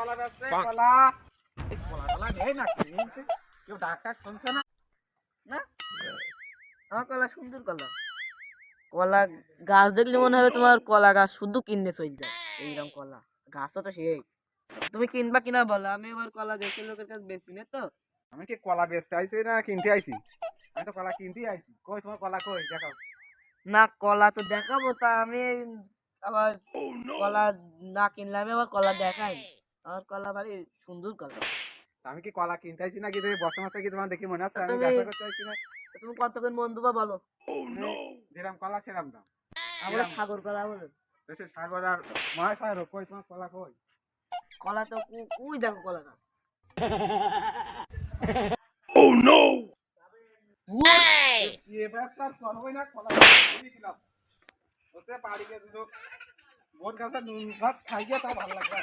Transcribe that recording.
কলা বেচছে কলা এই কলা টলা নেই নাকি কেউ ডাক টাক শুনছে না না আমার কলা সুন্দর কলা কলা গাছ দেখলে মনে হবে তোমার কলা গাছ শুধু কিনে চল যায় এইরকম কলা গাছও তো সেই তুমি কিনবা কিনা বলো আমি এবার কলা দেশের লোকের কাছে বেশি না তো আমি কি কলা বেচতে আইছি না কিনতে আইছি আমি তো কলা কিনতেই আইছি কই তোমার কলা কই দেখাও না কলা তো দেখাবো তা আমি আবার কলা না কিনলে আমি আবার কলা দেখাই আমার কলা ভারী সুন্দর কলা তা আমি কি কলা কিনতে আইছি নাকি তুমি বসে মাসে কি তোমার দেখি মনে হচ্ছে আমি তুমি ব্যবসা করতে আইছি না তুমি কত করে মন দেবা বলো যেরাম কলা সেরাম দাম আমরা সাগর কলা বলো দেশে সাগর আর মহাসাগর কই তোমার কলা কই কলা তো ওই দেখো কলা গাছ ये ব্যবসা করবই না কলা কিনলাম ওতে বাড়ি গিয়ে দুটো বোন কাছে নুন ভাত খাইয়ে তা ভালো লাগবে